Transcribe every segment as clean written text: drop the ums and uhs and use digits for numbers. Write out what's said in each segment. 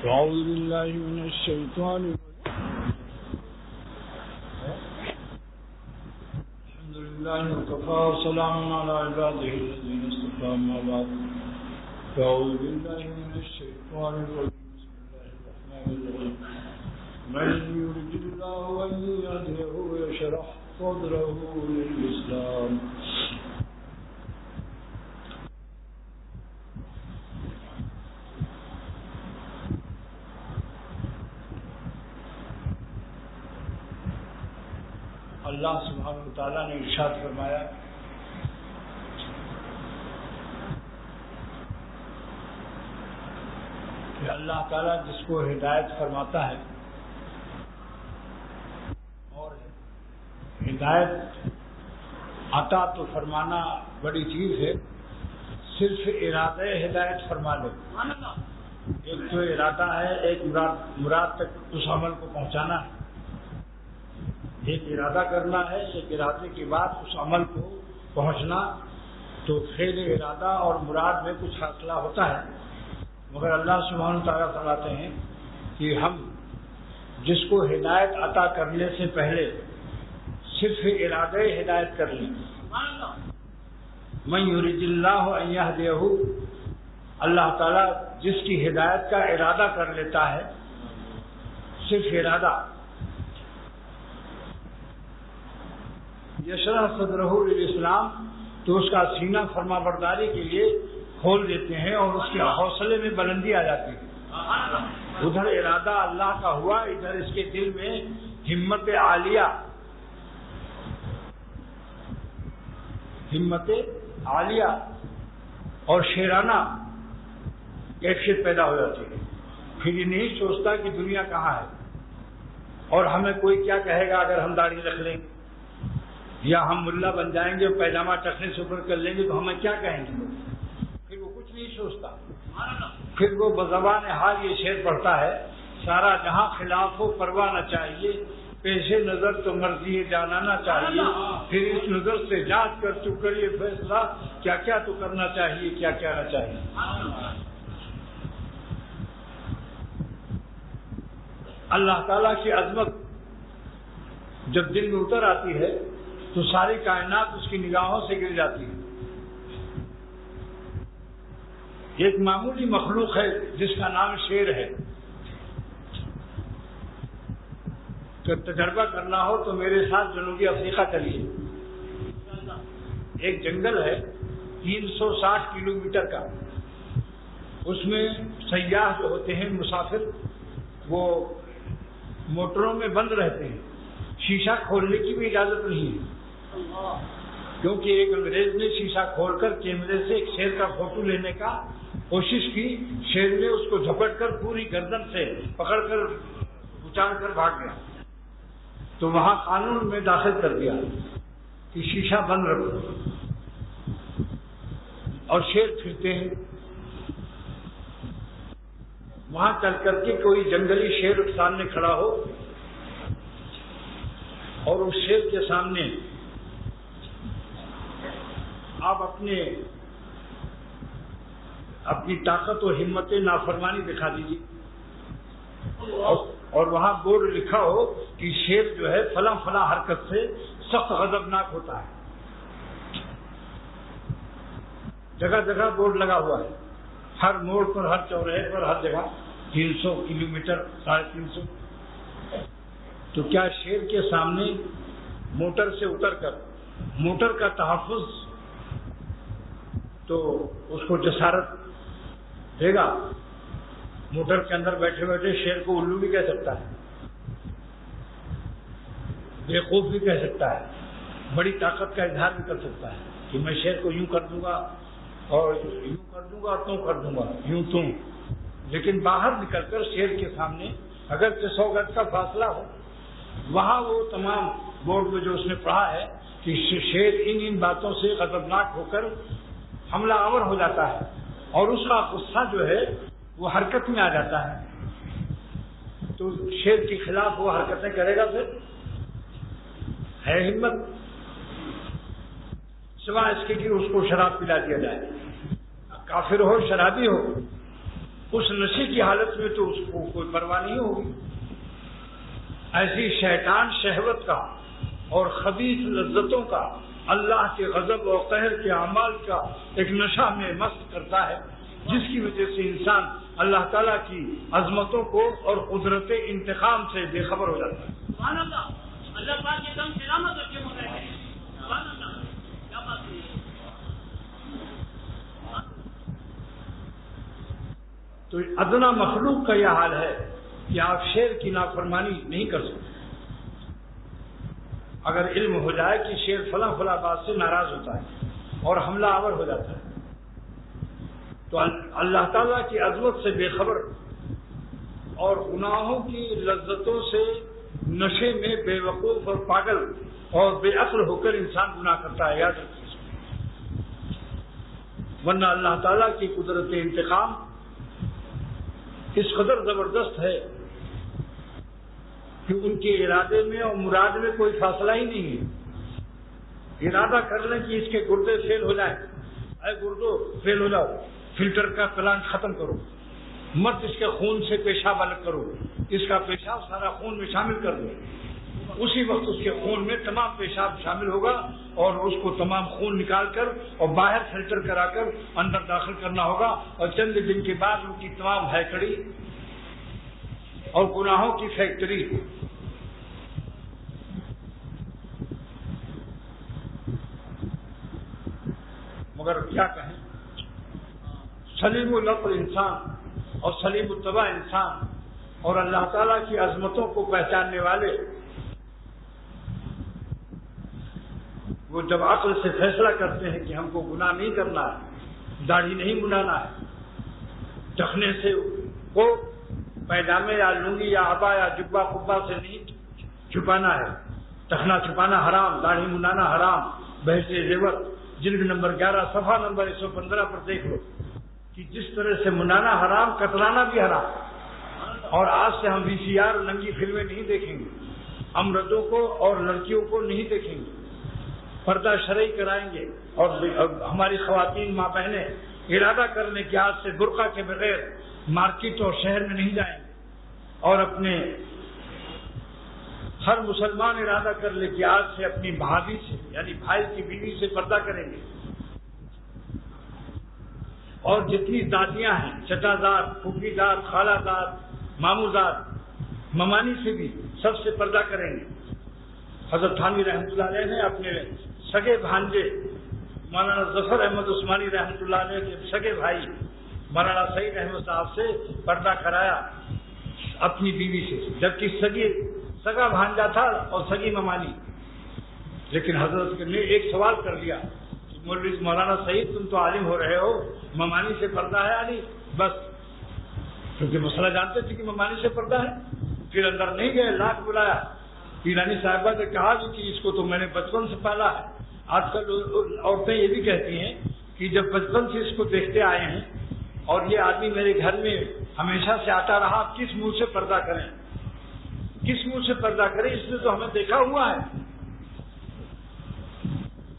أعوذ بالله من الشيطان الحمد لله وكفى وسلام على عباده الذين اصطفى أما بعد أعوذ بالله من الشيطان الرجيم بسم الله الرحمن الرحيم من يرد الله أن يهديه يشرح صدره للإسلام اللہ سبحانہ وتعالیٰ نے ارشاد فرمایا کہ اللہ تعالیٰ جس کو ہدایت فرماتا ہے، اور ہدایت عطا تو فرمانا بڑی چیز ہے، صرف ارادہ ہدایت فرما دے۔ ایک تو ارادہ ہے، ایک مراد تک اس عمل کو پہنچانا ہے، ایک ارادہ کرنا ہے، ایک ارادے کے بعد اس عمل کو پہنچنا، تو فعل ارادہ اور مراد میں کچھ فاصلہ ہوتا ہے، مگر اللہ سبحانہ تعالیٰ فرماتے ہیں کہ ہم جس کو ہدایت عطا کرنے سے پہلے صرف ارادہ ہدایت کر لیں۔ من یرید اللہ ان یہدیہ، اللہ تعالیٰ جس کی ہدایت کا ارادہ کر لیتا ہے، صرف ارادہ، یشرح صدرہ للاسلام، تو اس کا سینہ فرما برداری کے لیے کھول دیتے ہیں اور اس کے حوصلے میں بلندی آ جاتی ہے۔ ادھر ارادہ اللہ کا ہوا، ادھر اس کے دل میں ہمت عالیہ اور شیرانہ کیفیت پیدا ہو جاتی ہے۔ پھر یہ نہیں سوچتا کہ دنیا کہاں ہے اور ہمیں کوئی کیا کہے گا اگر ہم داڑھی رکھ لیں گے، یا ہم ملا بن جائیں گے اور پیجامہ ٹخنے سے اوپر کر لیں گے تو ہمیں کیا کہیں گے لوگ۔ پھر وہ کچھ نہیں سوچتا، پھر وہ بزبان حال یہ شعر پڑھتا ہے، سارا جہاں خلاف ہو پرواہ نہ چاہیے، پیش نظر تو مرضی جانانا چاہیے، پھر اس نظر سے جانچ کر تو کریے فیصلہ، کیا کیا تو کرنا چاہیے، کیا کیا نہ چاہیے۔ اللہ تعالیٰ کی عظمت جب دل میں اتر آتی ہے تو ساری کائنات اس کی نگاہوں سے گر جاتی ہے۔ ایک معمولی مخلوق ہے جس کا نام شیر ہے، کہ تجربہ کرنا ہو تو میرے ساتھ جنوبی افریقہ چلیے۔ ایک جنگل ہے 360 کلومیٹر کا، اس میں سیاح جو ہوتے ہیں مسافر، وہ موٹروں میں بند رہتے ہیں، شیشہ کھولنے کی بھی اجازت نہیں ہے، کیونکہ ایک انگریز نے شیشہ کھول کر کیمرے سے ایک شیر کا فوٹو لینے کا کوشش کی، شیر نے اس کو جھپٹ کر پوری گردن سے پکڑ کر اچاڑ کر بھاگ گیا، تو وہاں قانون میں داخل کر دیا کہ شیشہ بند رکھو، اور شیر پھرتے ہیں۔ وہاں چل کر کے کوئی جنگلی شیر سامنے کھڑا ہو اور اس شیر کے سامنے آپ اپنی طاقت و ہمت نافرمانی دکھا دیجیے، اور وہاں بورڈ لکھا ہو کہ شیر جو ہے فلاں فلاں حرکت سے سخت غضبناک ہوتا ہے۔ جگہ جگہ بورڈ لگا ہوا ہے، ہر موڑ پر، ہر چوراہے پر، ہر جگہ 300 کلومیٹر، 350۔ تو کیا شیر کے سامنے موٹر سے اتر کر موٹر کا تحفظ تو اس کو جسارت دے گا؟ موٹر کے اندر بیٹھے بیٹھے شیر کو الو بھی کہہ سکتا ہے، بیوقوف بھی کہہ سکتا ہے، بڑی طاقت کا اظہار بھی کر سکتا ہے کہ میں شیر کو یوں کر دوں گا اور یوں کر دوں گا اور توں کر دوں گا، یوں توں۔ لیکن باہر نکل کر شیر کے سامنے اگر 100 گز کا فاصلہ ہو، وہاں وہ تمام بورڈ میں جو اس نے پڑھا ہے کہ شیر ان باتوں سے غضبناک ہو کر حملہ آور ہو جاتا ہے، اور اس کا غصہ جو ہے وہ حرکت میں آ جاتا ہے، تو شیر کے خلاف وہ حرکتیں کرے گا۔ پھر ہے ہمت، سوائے اس کے کہ اس کو شراب پلا دیا جائے، کافر ہو شرابی ہو، اس نشے کی حالت میں تو اس کو کوئی پرواہ نہیں ہوگی. ایسی شیطان شہوت کا اور خبیث لذتوں کا، اللہ کے غضب اور قہر کے اعمال کا ایک نشہ میں مست کرتا ہے، جس کی وجہ سے انسان اللہ تعالیٰ کی عظمتوں کو اور قدرت انتقام سے بے خبر ہو جاتا ہے. سبحان اللہ. اللہ پاک کی دم سلامت رکھے ہوتے ہیں. سبحان اللہ. کیا بات ہے. تو ادنا مخلوق کا یہ حال ہے کہ آپ شیر کی نافرمانی نہیں کر سکتے. اگر علم ہو جائے کہ شیر فلاں فلاں بات سے ناراض ہوتا ہے اور حملہ آور ہو جاتا ہے، تو اللہ تعالیٰ کی عظمت سے بے خبر اور گناہوں کی لذتوں سے نشے میں بے وقوف اور پاگل اور بے عقل ہو کر انسان گناہ کرتا ہے. یاد رکھیے، ورنہ اللہ تعالیٰ کی قدرت انتقام اس قدر زبردست ہے کہ ان کے ارادے میں اور مراد میں کوئی فاصلہ ہی نہیں ہے. ارادہ کر لیں کہ اس کے گردے فیل ہو جائیں، اے گردو فیل ہو جاؤ، فلٹر کا پلانٹ ختم کرو، مت اس کے خون سے پیشاب الگ کرو، اس کا پیشاب سارا خون میں شامل کر دو. اسی وقت اس کے خون میں تمام پیشاب شامل ہوگا اور اس کو تمام خون نکال کر اور باہر فلٹر کرا کر اندر داخل کرنا ہوگا، اور چند دن کے بعد ان کی تمام ہیکڑی اور گناہوں کی فیکٹری مگر کیا کہیں، سلیم العقل انسان اور سلیم الطبع انسان اور اللہ تعالیٰ کی عظمتوں کو پہچاننے والے، وہ جب عقل سے فیصلہ کرتے ہیں کہ ہم کو گناہ نہیں کرنا ہے، داڑھی نہیں بنانا ہے، ٹخنے سے کو پیجامے یا لنگی یا عبا یا جبہ قبا سے نہیں چھپانا ہے، ٹخنا چھپانا حرام، داڑھی بنانا حرام. بحث زیور جلد نمبر 11 صفحہ نمبر 115 پر دیکھ لو کہ جس طرح سے منانا حرام، کترانا بھی حرام. اور آج سے ہم VCR ننگی فلمیں نہیں دیکھیں گے، امردوں کو اور لڑکیوں کو نہیں دیکھیں گے، پردہ شرعی کرائیں گے. اور ہماری خواتین ماں بہنیں ارادہ کرنے کے آج سے برقع کے بغیر مارکیٹ اور شہر میں نہیں جائیں گے. اور اپنے ہر مسلمان ارادہ کر لے کہ آج سے اپنی بھابھی سے یعنی بھائی کی بیوی سے پردہ کریں گے. اور جتنی دادیاں ہیں، چچا زاد، پھوپھی زاد، خالہ زاد، ماموں زاد، ممانی سے بھی سب سے پردہ کریں گے. حضرت تھانوی رحمۃ اللہ علیہ نے اپنے سگے بھانجے مولانا ظفر احمد عثمانی رحمۃ اللہ علیہ کے سگے بھائی مولانا سعید احمد صاحب سے پردہ کرایا اپنی بیوی سے، جبکہ سگا بھانجا تھا اور سگی ممانی. لیکن حضرت نے ایک سوال کر دیا کہ مولانا سعید تم تو عالم ہو رہے ہو، ممانی سے پردہ ہے علی؟ بس کیونکہ مسئلہ جانتے تھے کہ ممانی سے پردہ ہے. پھر اندر نہیں گئے، لاکھ بلایا. پیرانی صاحبہ نے کہا کہ اس کو تو میں نے بچپن سے پالا ہے. آج کل عورتیں یہ بھی کہتی ہیں کہ جب بچپن سے اس کو دیکھتے آئے ہیں اور یہ آدمی میرے گھر میں ہمیشہ سے آتا رہا، کس منہ سے پردہ کریں، کس منہ سے پردہ کریں، اس نے تو ہمیں دیکھا ہوا ہے.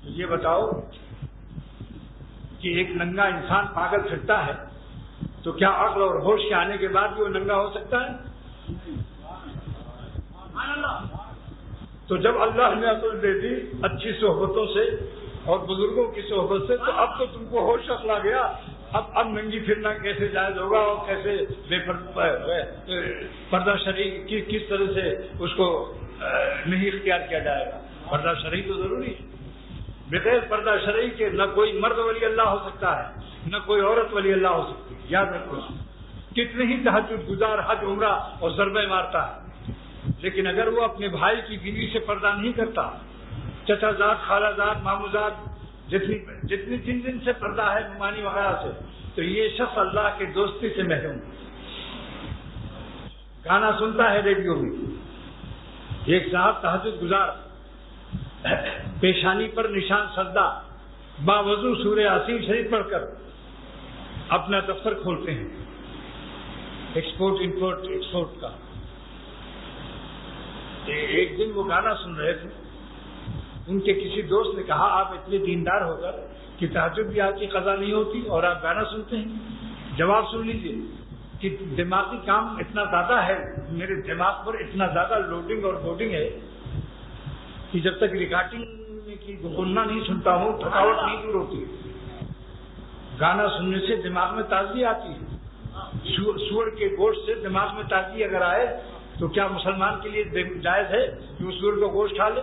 تو یہ بتاؤ کہ ایک ننگا انسان پاگل پھرتا ہے تو کیا عقل اور ہوش کے آنے کے بعد بھی وہ ننگا ہو سکتا ہے؟ تو جب اللہ نے عقل دے دی اچھی صحبتوں سے اور بزرگوں کی صحبت سے، تو اب تو تم کو ہوش عقل آ گیا. اب ننگی پھرنا کیسے جائز ہوگا اور کیسے پردہ شرعی کس طرح سے اس کو نہیں اختیار کیا جائے گا. پردہ شرعی تو ضروری ہے. بغیر پردہ شرعی کے نہ کوئی مرد ولی اللہ ہو سکتا ہے، نہ کوئی عورت ولی اللہ ہو سکتی ہے. یاد رکھو، کتنے ہی تہجد گزار حج عمرہ اور ضربے مارتا ہے، لیکن اگر وہ اپنے بھائی کی بیوی سے پردہ نہیں کرتا، چچا زاد، خالہ زاد، ماموں زاد، جتنی جن جن سے پردہ ہے ممانی وغیرہ سے، تو یہ شخص اللہ کے دوستی سے محروم. گانا سنتا ہے ریڈیو میں، ایک صاحب تہجد گزار، پیشانی پر نشان سجدہ، باوضو سورہ یاسین شریف پڑھ کر اپنا دفتر کھولتے ہیں ایکسپورٹ امپورٹ ایکسپورٹ کا. ایک دن وہ گانا سن رہے تھے، ان کے کسی دوست نے کہا آپ اتنے دیندار ہو کر کہ تہجد بھی آپ کی قضا نہیں ہوتی اور آپ گانا سنتے ہیں. جواب سن لیجیے، کہ دماغی کام اتنا زیادہ ہے، میرے دماغ پر اتنا زیادہ لوڈنگ اور بورڈنگ ہے کہ جب تک ریکارڈنگ کی گنگنا نہیں سنتا ہوں تھکاوٹ نہیں دور ہوتی. گانا سننے سے دماغ میں تازگی آتی ہے. سور کے گوشت سے دماغ میں تازگی اگر آئے تو کیا مسلمان کے لیے جائز ہے کہ وہ سور کا گوشت کھا لے؟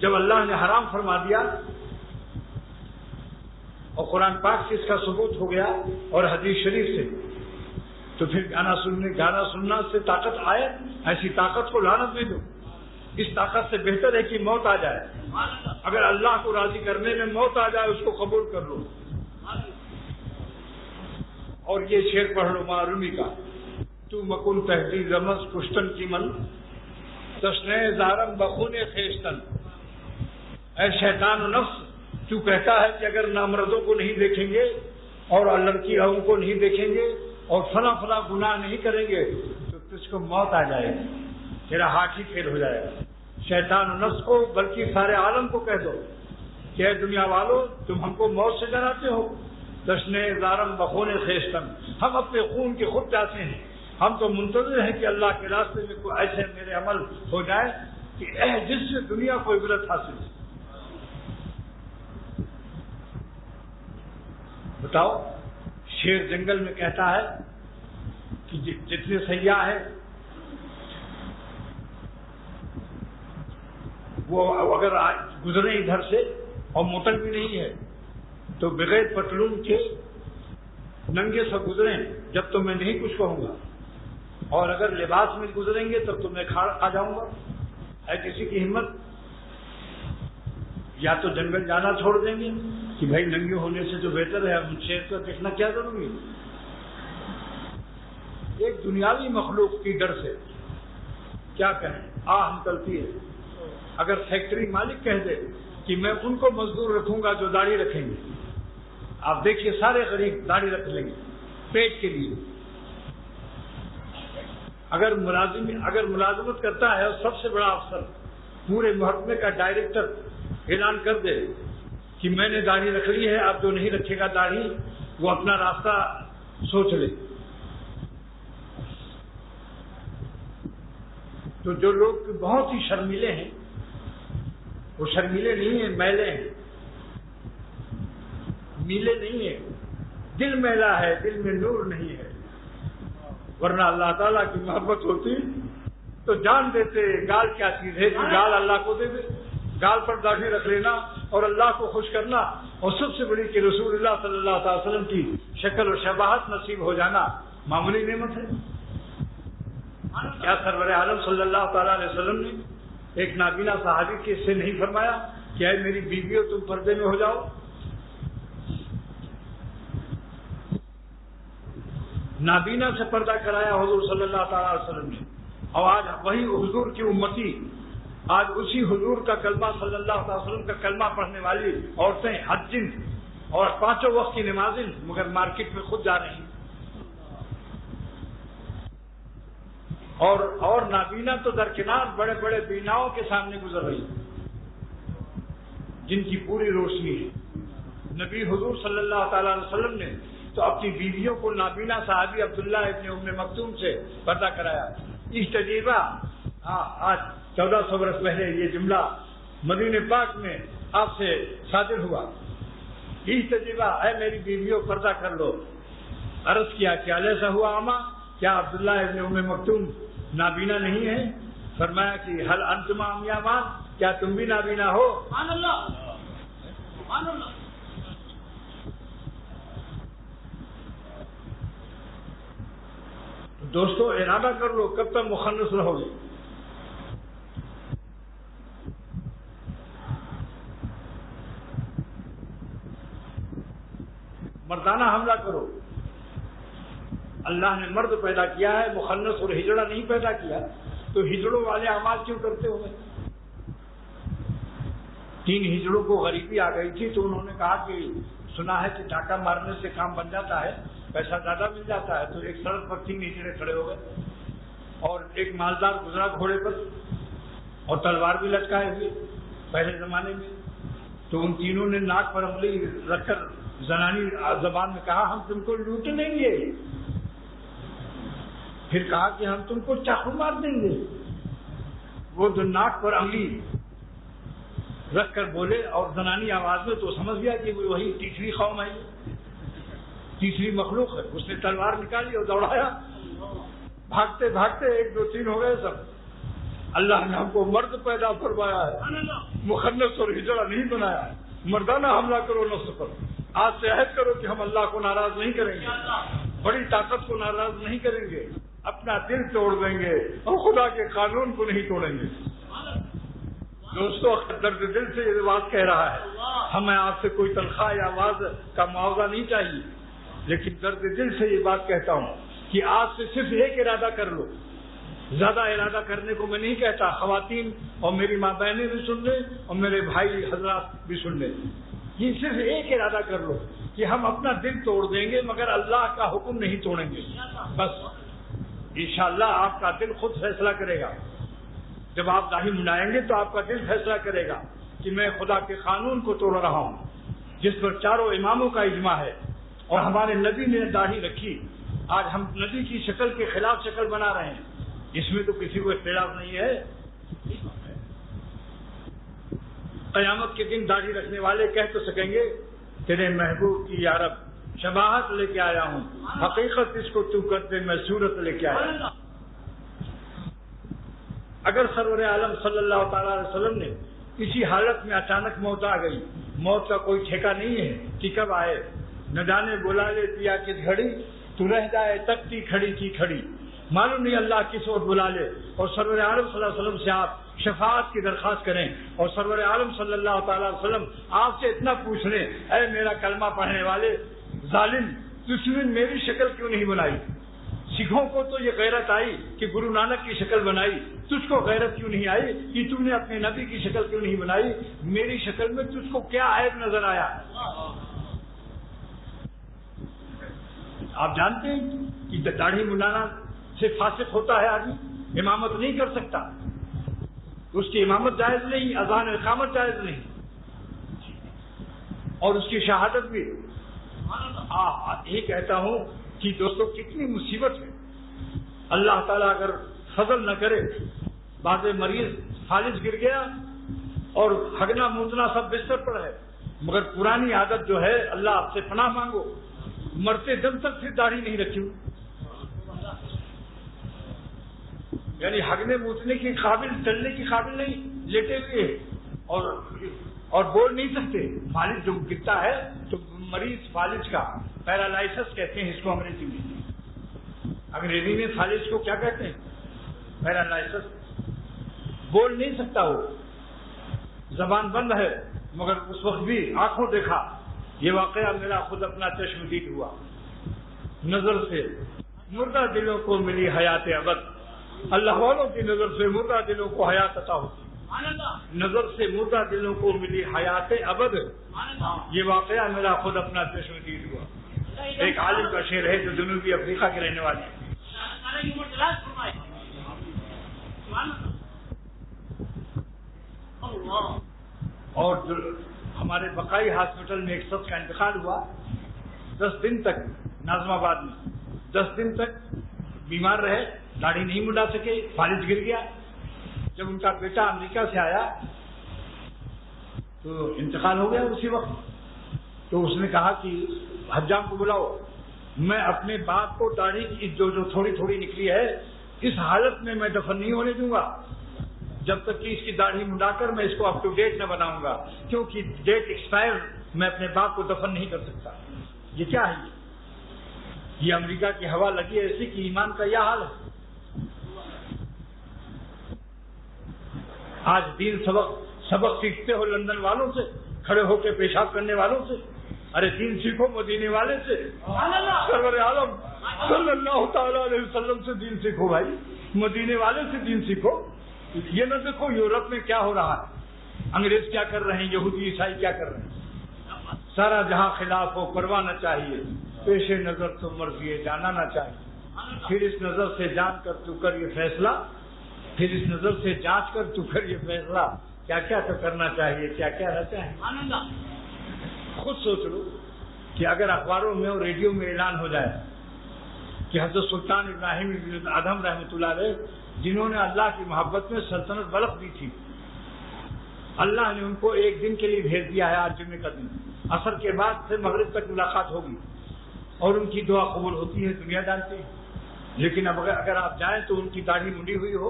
جب اللہ نے حرام فرما دیا اور قرآن پاک سے اس کا ثبوت ہو گیا اور حدیث شریف سے، تو پھر گانا سننا سے طاقت آئے، ایسی طاقت کو لعنت میں دو. اس طاقت سے بہتر ہے کہ موت آ جائے. اگر اللہ کو راضی کرنے میں موت آ جائے اس کو قبول کر لو. اور یہ شعر پڑھ لو معرومی کا، تو مکن تحدید رمز کشتن کی من تشنے زارم بخون خیشتن. اے شیطان و نفس، تو کہتا ہے کہ اگر نامردوں کو نہیں دیکھیں گے اور لڑکیوں کو نہیں دیکھیں گے اور فلاں فلاں گناہ نہیں کریں گے تو تجھ کو موت آ جائے گی، تیرا ہاتھ ہی پھیل ہو جائے گا. شیطان و نفس کو بلکہ سارے عالم کو کہہ دو کہ اے دنیا والو، تم ہم کو موت سے ڈراتے ہو. دشنے زارم بخون خیشتن، ہم اپنے خون کے خود چاہتے ہیں. ہم تو منتظر ہیں کہ اللہ کے راستے میں کوئی ایسے میرے عمل ہو جائے کہ جس سے دنیا کو عبرت حاصل ہو. بتاؤ، شیر جنگل میں کہتا ہے کہ جتنے سیاح ہیں وہ اگر گزرے ادھر سے اور موٹر بھی نہیں ہے تو بغیر پتلون کے ننگے سے گزریں جب تو میں نہیں کچھ کہوں گا، اور اگر لباس میں گزریں گے تب تو میں کھاڑ آ جاؤں گا. ہے کسی کی ہمت؟ یا تو جنگل جانا چھوڑ دیں گے کہ بھائی ننگے ہونے سے جو بہتر ہے ہم شیر کو دیکھنا کیا ضروری ہے. ایک دنیاوی مخلوق کی ڈر سے کیا کہیں، ہم کرتی ہے. اگر فیکٹری مالک کہہ دے کہ میں ان کو مزدور رکھوں گا جو داڑھی رکھیں گے، آپ دیکھیے سارے غریب داڑھی رکھ لیں گے پیٹ کے لیے. اگر ملازمت کرتا ہے اور سب سے بڑا افسر پورے محکمے کا ڈائریکٹر اعلان کر دے کہ میں نے داڑھی رکھ لی ہے، اب جو نہیں رکھے گا داڑھی وہ اپنا راستہ سوچ لے. تو جو لوگ بہت ہی شرمیلے ہیں وہ شرمیلے نہیں ہیں، میلے ہیں. میلے نہیں ہیں، دل میلا ہے، دل میں نور نہیں ہے. ورنہ اللہ تعالیٰ کی محبت ہوتی تو جان دیتے. گال کیا چیز ہے کہ گال اللہ کو دے دے. گال پر داڑھی رکھ لینا اور اللہ کو خوش کرنا، اور سب سے بڑی کہ رسول اللہ صلی اللہ علیہ وسلم کی شکل و شباہت نصیب ہو جانا معمولی نعمت ہے. کیا سرور عالم صلی اللہ تعالیٰ علیہ وسلم نے ایک نابینا صحابی کے سے نہیں فرمایا کہ اے میری بیویوں تم پردے میں ہو جاؤ؟ نابینا سے پردہ کرایا حضور صلی اللہ تعالیٰ علیہ وسلم نے. اور آج وہی حضور کی امتی، آج اسی حضور کا کلمہ صلی اللہ تعالی وسلم کا کلمہ پڑھنے والی عورتیں حجن اور 5 وقت کی نمازیں مگر مارکیٹ میں خود جا رہی ہیں. اور نابینا تو درکنار بڑے بڑے بیناؤں کے سامنے گزر رہی جن کی پوری روشنی ہے. نبی حضور صلی اللہ تعالی علیہ وسلم نے تو اپنی بیویوں کو نابینا صحابی عبداللہ ابن ام مکتوم سے پردہ کرایا. اس تجربہ آج 1400 برس پہلے یہ جملہ مدینہ پاک میں آپ سے صادر ہوا. اس تجربہ اے میری بیویوں پردہ کر لو. عرض کیا کہ ایسا ہوا اما، کیا عبداللہ ابن ام مکتوم نابینا نہیں ہے؟ فرمایا کہ حل انتم عمیامان، کیا تم بھی نابینا ہو؟ سبحان اللہ، سبحان اللہ. دوستو ارادہ کر لو کب تک مخنث رہو گے. مردانہ حملہ کرو. اللہ نے مرد پیدا کیا ہے، مخنث اور ہجڑا نہیں پیدا کیا، تو ہجڑوں والے اعمال کیوں کرتے ہو گئے؟ 3 ہجڑوں کو غریبی آ گئی تھی تو انہوں نے کہا کہ سنا ہے کہ ڈاکہ مارنے سے کام بن جاتا ہے، پیسہ زیادہ مل جاتا ہے. تو ایک سڑک پر 3 ہجڑے کھڑے ہو گئے اور ایک مالدار گزرا گھوڑے پر اور تلوار بھی لٹکائے ہوئے پہلے زمانے میں. تو ان تینوں نے ناک پر انگلی رکھ کر زنانی زبان میں کہا ہم تم کو لوٹ لیں گے. پھر کہا کہ ہم تم کو چاقو مار دیں گے. وہ جو ناک پر انگلی رکھ کر بولے اور زنانی آواز میں، تو سمجھ گیا کہ وہی تیسری قوم ہے، تیسری مخلوق ہے. اس نے تلوار نکالی اور دوڑایا. بھاگتے بھاگتے 1 2 3 ہو گئے سب. اللہ نے ہم کو مرد پیدا فرمایا ہے، مخنث اور ہجڑا نہیں بنایا. مردانہ حملہ کرو نفس پر. آج سے عہد کرو کہ ہم اللہ کو ناراض نہیں کریں گے، بڑی طاقت کو ناراض نہیں کریں گے، اپنا دل توڑ دیں گے اور خدا کے قانون کو نہیں توڑیں گے. دوستو، درد دل سے یہ بات کہہ رہا ہے. ہمیں آپ سے کوئی تنخواہ یا آواز کا معاوضہ نہیں چاہیے، لیکن درد دل سے یہ بات کہتا ہوں کہ آج سے صرف ایک ارادہ کر لو. زیادہ ارادہ کرنے کو میں نہیں کہتا. خواتین اور میری ماں بہنیں بھی سن لیں اور میرے بھائی حضرات بھی سن لیں. یہ صرف ایک ارادہ کر لو کہ ہم اپنا دل توڑ دیں گے مگر اللہ کا حکم نہیں توڑیں گے. بس انشاءاللہ آپ کا دل خود فیصلہ کرے گا. جب آپ داڑھی منڈائیں گے تو آپ کا دل فیصلہ کرے گا کہ میں خدا کے قانون کو توڑ رہا ہوں، جس پر چاروں اماموں کا اجماع ہے. اور ہمارے نبی نے داڑھی رکھی. آج ہم نبی کی شکل کے خلاف شکل بنا رہے ہیں. اس میں تو کسی کو اختلاف نہیں ہے. قیامت کے دن داڑھی رکھنے والے کہہ تو سکیں گے تیرے محبوب کی یا رب شباہت لے کے آیا ہوں، حقیقت اس کو تو کرتے میں صورت لے کے آیا. اگر سرور عالم صلی اللہ تعالی علیہ وسلم نے کسی حالت میں اچانک موت آ گئی، موت کا کوئی ٹھیکہ نہیں ہے کہ کب آئے. نہ جانے بلا لے پیا کس گھڑی، تو رہ جائے تکتی کھڑی کی کھڑی. معلوم نہیں اللہ کس وقت بلا لے. اور سرور عالم صلی اللہ علیہ وسلم سے آپ شفاعت کی درخواست کریں اور سرور عالم صلی اللہ تعالی علیہ وسلم آپ سے اتنا پوچھ لیں، اے میرا کلمہ پڑھنے والے ظالم، تجھ نے میری شکل کیوں نہیں بنائی؟ سکھوں کو تو یہ غیرت آئی کہ گرو نانک کی شکل بنائی، تجھ کو غیرت کیوں نہیں آئی کہ تم نے اپنے نبی کی شکل کیوں نہیں بنائی؟ میری شکل میں تجھ کو کیا عیب نظر آیا؟ آپ جانتے ہیں کہ داڑھی منڈانا سے فاسق ہوتا ہے آدمی، امامت نہیں کر سکتا. اس کی امامت جائز نہیں، اذان اقامت جائز نہیں، اور اس کی شہادت بھی. یہ کہتا ہوں کہ دوستو کتنی مصیبت ہے. اللہ تعالیٰ اگر فضل نہ کرے، بعض مریض فالج گر گیا اور ہگنا مونتنا سب بستر پر ہے، مگر پرانی عادت جو ہے، اللہ آپ سے پناہ مانگو، مرتے دم تک پھر داڑھی نہیں رکھی، یعنی ہگنے مونتنے کی قابل، چلنے کی قابل نہیں، لیٹے ہوئے اور بول نہیں سکتے. فالج جو گرتا ہے تو مریض فالج کا پیرالائسس کہتے ہیں اس کو انگریزی میں. انگریزی میں فالج کو کیا کہتے ہیں؟ پیرالائسس. بول نہیں سکتا، وہ زبان بند ہے، مگر اس وقت بھی آنکھوں دیکھا. یہ واقعہ میرا خود اپنا چشم دید ہوا. نظر سے مردہ دلوں کو ملی حیات ابد. اللہ والوں کی نظر سے مردہ دلوں کو حیات عطا ہوتی، نظر سے مردہ دلوں کو ملی حیات ابد. یہ واقعہ میرا خود اپنا چشم دید ہوا. ایک عالم کا شعر ہے جو جنوبی افریقہ کے رہنے والے ہیں. اور جو ہمارے بقائی ہاسپٹل میں ایک شخص کا انتقال ہوا، 10 دن تک ناظم آباد میں 10 دن تک بیمار رہے، داڑھی نہیں منڈا سکے، فالج گر گیا. جب ان کا بیٹا امریکہ سے آیا تو انتقال ہو گیا اسی وقت. تو اس نے کہا کہ حجام کو بلاؤ، میں اپنے باپ کو داڑھی کی جو تھوڑی تھوڑی نکلی ہے اس حالت میں دفن نہیں ہونے دوں گا جب تک کہ اس کی داڑھی منڈا کر میں اس کو اپ ٹو ڈیٹ نہ بناؤں گا، کیونکہ ڈیٹ ایکسپائر، میں اپنے باپ کو دفن نہیں کر سکتا. یہ کیا ہے؟ یہ امریکہ کی ہوا لگی ہے ایسی کہ ایمان کا یہ حال ہے. آج دین سبق سیکھتے ہو لندن والوں سے، کھڑے ہو کے پیشاب کرنے والوں سے. ارے دین سیکھو مدینے والے سے، سرور عالم صلی اللہ تعالی علیہ وسلم سے دین سیکھو بھائی، مدینے والے سے دین سیکھو. یہ نہ دیکھو یورپ میں کیا ہو رہا ہے، انگریز کیا کر رہے ہیں، یہودی عیسائی کیا کر رہے ہیں. سارا جہاں خلاف ہو پرواہ نہ چاہیے، پیش نظر تو مرضی جانا نہ چاہیے. پھر اس نظر سے جان کر تو کر یہ فیصلہ، پھر اس نظر سے جانچ کر تو کر یہ فیصلہ، کیا کیا تو کرنا چاہیے، کیا کیا نہ چاہیے. خود سوچ لو کہ اگر اخباروں میں اور ریڈیو میں اعلان ہو جائے کہ حضرت سلطان ابراہیم بن ادھم رحمۃ اللہ علیہ جنہوں نے اللہ کی محبت میں سلطنت بلخ دی تھی، اللہ نے ان کو ایک دن کے لیے بھیج دیا ہے، آج جمعے کا دن، عصر کے بعد سے مغرب تک ملاقات ہوگی اور ان کی دعا قبول ہوتی ہے، دنیا جانتی ہے۔ لیکن اب اگر آپ جائیں تو ان کی داڑھی منڈی ہوئی ہو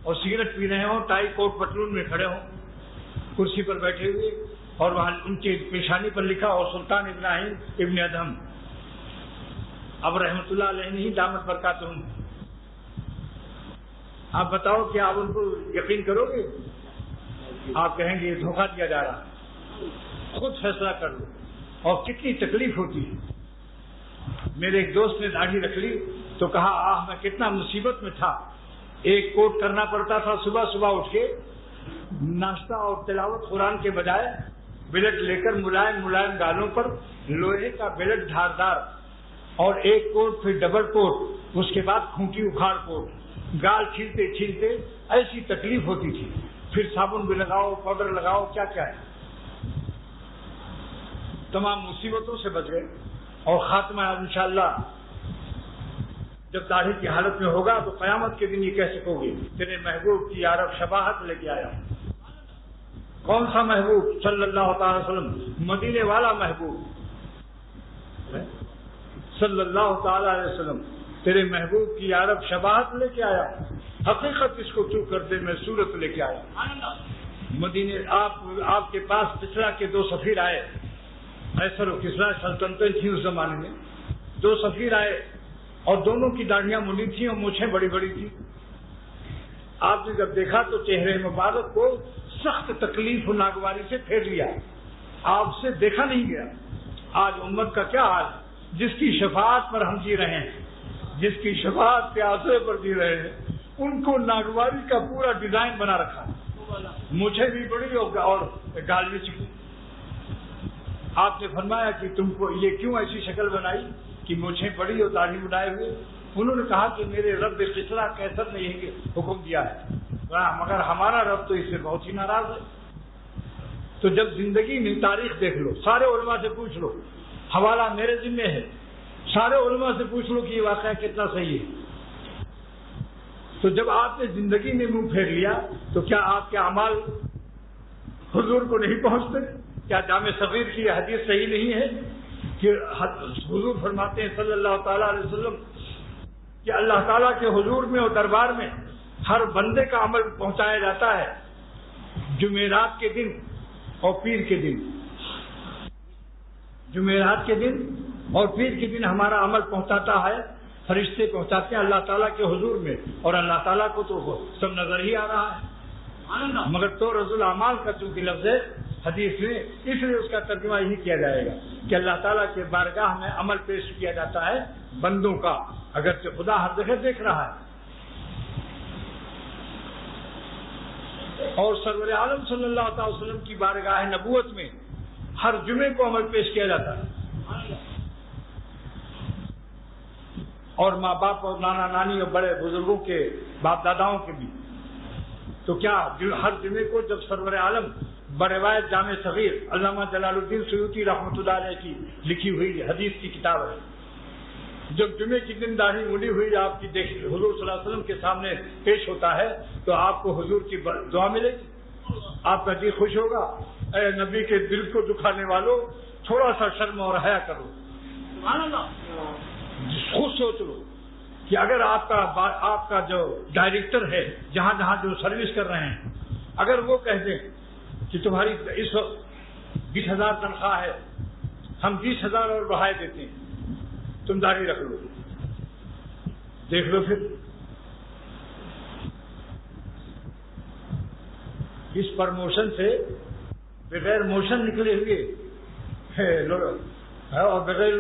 اور سگریٹ پی رہے ہوں، ٹائی کوٹ پتلون میں کھڑے ہوں، کرسی پر بیٹھے ہوئے، اور وہاں ان کی پیشانی پر لکھا اور سلطان ابراہیم ابن ادھم اب رحمۃ اللہ علیہ نہیں دامت برکاتہم۔ آپ بتاؤ کہ آپ ان کو یقین کرو گے؟ آپ کہیں گے یہ دھوکہ دیا جا رہا، خود فیصلہ کر لو۔ اور کتنی تکلیف ہوتی ہے۔ میرے ایک دوست نے داڑھی رکھ لی تو کہا میں کتنا مصیبت میں تھا، ایک کوٹ کرنا پڑتا تھا، صبح صبح اٹھ کے ناشتہ اور تلاوت قرآن کے بجائے بلیٹ لے کر ملائم ملائم گالوں پر لوہے کا بلیٹ دھاردار، اور ایک کوٹ پھر ڈبل کوٹ، اس کے بعد کھونٹی اکھاڑ کوٹ، گال چھیلتے چھیلتے ایسی تکلیف ہوتی تھی، پھر صابن بھی لگاؤ، پاؤڈر لگاؤ، کیا کیا ہے، تمام مصیبتوں سے بچ گئے۔ اور خاتمہ انشاءاللہ جب داڑھی کی حالت میں ہوگا تو قیامت کے دن یہ کہہ سکو گے تیرے محبوب کی یارب شباہت لے کے آیا۔ کون سا محبوب؟ صلی اللہ تعالی وسلم، مدینے والا محبوب صلی اللہ تعالی علیہ وسلم، تیرے محبوب کی یارب شباہت لے کے آیا، حقیقت اس کو تو کر دے، میں صورت لے کے آیا۔ مدینے آپ کے پاس کسرا کے دو سفیر آئے، ایسر و کسرا سلطنتیں تھیں اس زمانے میں، دو سفیر آئے اور دونوں کی داڑھیاں منڈی تھیں اور مونچھیں بڑی بڑی تھیں۔ آپ نے جب دیکھا تو چہرے مبارک کو سخت تکلیف و ناگواری سے پھیر لیا، آپ سے دیکھا نہیں گیا۔ آج امت کا کیا حال، جس کی شفاعت پر ہم جی رہے ہیں، جس کی شفاعت کے آسرے پر جی رہے ہیں، ان کو ناگواری کا پورا ڈیزائن بنا رکھا، مونچھیں بھی بڑی اور گال بھی چکی۔ آپ نے فرمایا کہ تم کو یہ کیوں ایسی شکل بنائی کہ مونچھیں بڑی اور داڑھی بنائے ہوئے؟ انہوں نے کہا کہ میرے رب کسرا کیسر نے یہی حکم دیا ہے، مگر ہمارا رب تو اس سے بہت ہی ناراض ہے۔ تو جب زندگی میں تاریخ دیکھ لو، سارے علماء سے پوچھ لو، حوالہ میرے ذمہ ہے، سارے علماء سے پوچھ لو کہ یہ واقعہ کتنا صحیح ہے۔ تو جب آپ نے زندگی میں منہ پھیر لیا تو کیا آپ کے اعمال حضور کو نہیں پہنچتے؟ کیا جامع صغیر کی یہ حدیث صحیح نہیں ہے کہ حضور فرماتے ہیں صلی اللہ تعالیٰ علیہ وسلم کہ اللہ تعالیٰ کے حضور میں اور دربار میں ہر بندے کا عمل پہنچایا جاتا ہے جمعرات کے دن اور پیر کے دن، جمعرات کے دن اور پیر کے دن ہمارا عمل پہنچاتا ہے، فرشتے پہنچاتے ہیں اللہ تعالیٰ کے حضور میں، اور اللہ تعالیٰ کو تو سب نظر ہی آ رہا ہے۔ مگر تو رسول اعمال کا چونکہ لفظ ہے حدیث میں، اس لیے اس کا ترجمہ یہی کیا جائے گا کہ اللہ تعالیٰ کے بارگاہ میں عمل پیش کیا جاتا ہے بندوں کا، اگرچہ خدا ہر جگہ دیکھ رہا ہے۔ اور سرور عالم صلی اللہ تعالی وسلم کی بارگاہ نبوت میں ہر جمعے کو عمل پیش کیا جاتا ہے، اور ماں باپ اور نانا نانی اور بڑے بزرگوں کے باپ داداؤں کے بھی۔ تو کیا ہر جمعے کو جب سرور عالم بروایت جامع صغیر علامہ جلال الدین سیوطی رحمۃ اللہ علیہ کی لکھی ہوئی حدیث کی کتاب ہے، جب جمعے کی دن داڑھی مڑی ہوئی آپ کی حضور صلی اللہ علیہ وسلم کے سامنے پیش ہوتا ہے تو آپ کو حضور کی دعا ملے گی، آپ کا جی خوش ہوگا۔ اے نبی کے دل کو دکھانے والوں، تھوڑا سا شرم اور حیا کرو، خود سوچ لو کہ اگر آپ کا جو ڈائریکٹر ہے جہاں جہاں جو سروس کر رہے ہیں، اگر وہ کہہ دیں کہ تمہاری اس وقت 20,000 تنخواہ ہے، ہم 20,000 اور بڑھائے دیتے ہیں، تم داڑھی رکھ لو، دیکھ لو پھر اس پرموشن سے بغیر موشن نکلے ہوئے اور بغیر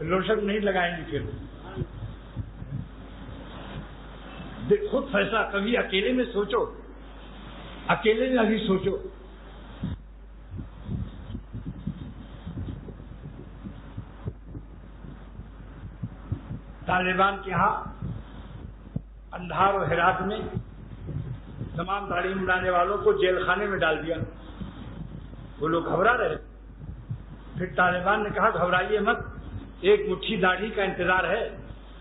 لوشن نہیں لگائیں گے۔ پھر خود فیصلہ کبھی اکیلے میں سوچو، اکیلے میں ابھی سوچو۔ طالبان کے ہاں اندھار و ہرات میں تمام داڑھی مڈانے والوں کو جیل خانے میں ڈال دیا، وہ لوگ گھبرا رہے۔ پھر طالبان نے کہا گھبرائیے مت، ایک مٹھی داڑھی کا انتظار ہے،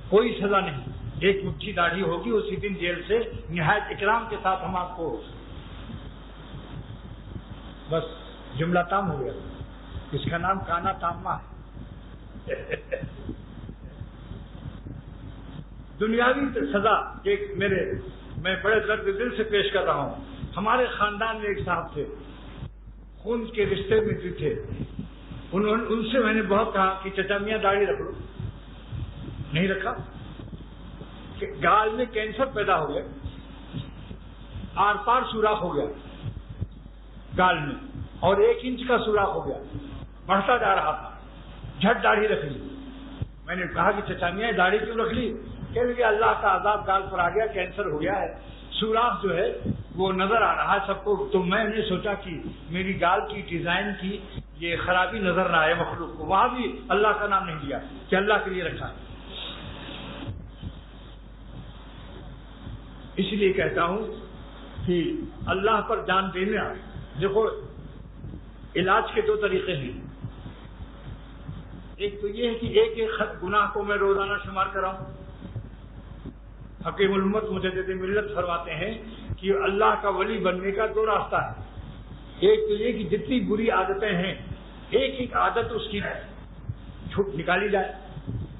کوئی سزا نہیں، ایک مٹھی داڑھی ہوگی، اسی دن جیل سے نہایت اکرام کے ساتھ ہم آپ کو، بس جملہ تام ہو گیا. اس کا نام کانا تامہ ہے. دنیاوی سزا میں بڑے درد دل سے پیش کر رہا ہوں. ہمارے خاندان میں ایک صاحب تھے، خون کے رشتے میں بھی تھے. ان سے میں نے بہت کہا کہ چچا میاں داڑھی رکھ لو، نہیں رکھا. گال میں کینسر پیدا ہو گیا، آر پار سوراخ ہو گیا گال میں، اور 1 انچ کا سوراخ ہو گیا، بڑھتا جا رہا تھا. جھٹ داڑھی رکھ لی. میں نے کہا کہ چچا میاں داڑھی کیوں رکھ لی؟ کہ اللہ کا عذاب گال پر آ گیا، کینسر ہو گیا ہے، سوراخ جو ہے وہ نظر آ رہا ہے سب کو. تو میں نے سوچا کہ میری گال کی ڈیزائن کی یہ خرابی نظر نہ آئے مخلوق کو. وہاں بھی اللہ کا نام نہیں لیا کہ اللہ کے لیے رکھا ہے. اس لیے کہتا ہوں کہ اللہ پر جان دینا، دیکھو علاج کے 2 طریقے ہیں. ایک تو یہ ہے کہ ایک خط گناہ کو میں روزانہ شمار کراؤں. حکیم الامت مجدد ملت فرماتے ہیں کہ اللہ کا ولی بننے کا 2 راستہ ہے. ایک تو یہ کہ جتنی بری عادتیں ہیں ایک عادت اس کی چھٹ نکالی جائے.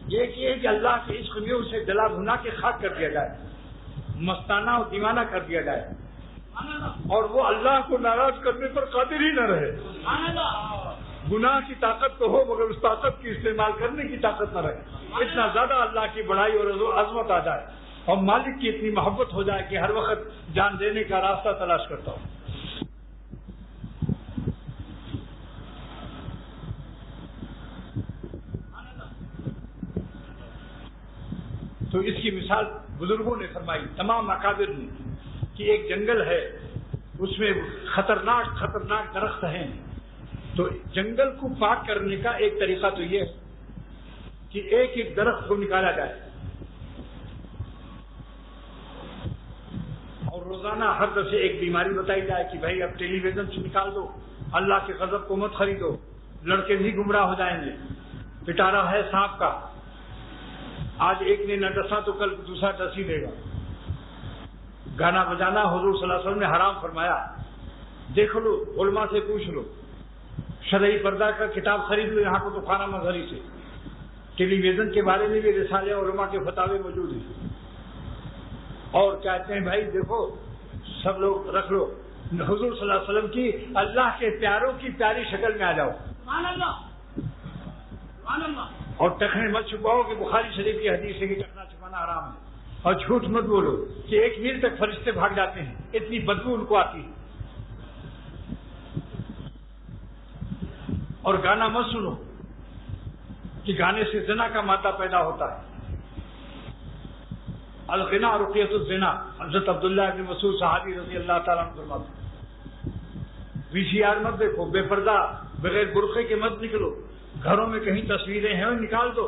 ایک یہ ہے کہ اللہ کے عشق میں اسے جلا بھنا کے خاک کر دیا جائے، مستانہ اور دیوانہ کر دیا جائے، اور وہ اللہ کو ناراض کرنے پر قادر ہی نہ رہے. گناہ کی طاقت تو ہو مگر اس طاقت کی استعمال کرنے کی طاقت نہ رہے. اتنا زیادہ اللہ کی بڑائی اور عظمت آ جائے اور مالک کی اتنی محبت ہو جائے کہ ہر وقت جان دینے کا راستہ تلاش کرتا ہوں. تو اس کی مثال بزرگوں نے فرمائی، تمام اکابر نے، کہ ایک جنگل ہے، اس میں خطرناک درخت ہیں. تو جنگل کو پاک کرنے کا ایک طریقہ تو یہ ہے کہ ایک درخت کو نکالا جائے اور روزانہ ہر دفعہ ایک بیماری بتائی جائے کہ بھائی اب ٹیلی ویژن سے نکال دو، اللہ کے غضب کو مت خریدو، لڑکے بھی گمراہ ہو جائیں گے، پٹارا ہے سانپ کا، آج ایک نے نہ ڈسا تو کل دوسرا ڈس ہی دے گا. گانا بجانا حضور صلی اللہ علیہ وسلم نے حرام فرمایا. دیکھ لو، علماء سے پوچھ لو، شرعی پردہ کا کتاب خرید لو یہاں کو تو خانہ مظہری سے. ٹیلی ویژن کے بارے میں بھی رسالے علماء کے فتاوے موجود ہیں. اور کہتے ہیں بھائی دیکھو سب لوگ رکھ لو، حضور صلی اللہ علیہ وسلم کی اللہ کے پیاروں کی پیاری شکل میں آ جاؤ، اور ٹخنے مت چھپاؤ کہ بخاری شریف کی حدیث ہے کہ ٹخنا چھپانا حرام ہے. اور جھوٹ مت بولو کہ 1 میل تک فرشتے بھاگ جاتے ہیں، اتنی بدبو ان کو آتی ہے. اور گانا مت سنو کہ گانے سے زنا کا مادہ پیدا ہوتا ہے. الغنا رقیۃ الزنا، حضرت عبداللہ ابن مسعود صحابی رضی اللہ تعالیٰ عنہ فرماتے ہیں. VCR مت دیکھو، بے پردہ بغیر برقعے کے مت نکلو، گھروں میں کہیں تصویریں ہیں نکال دو.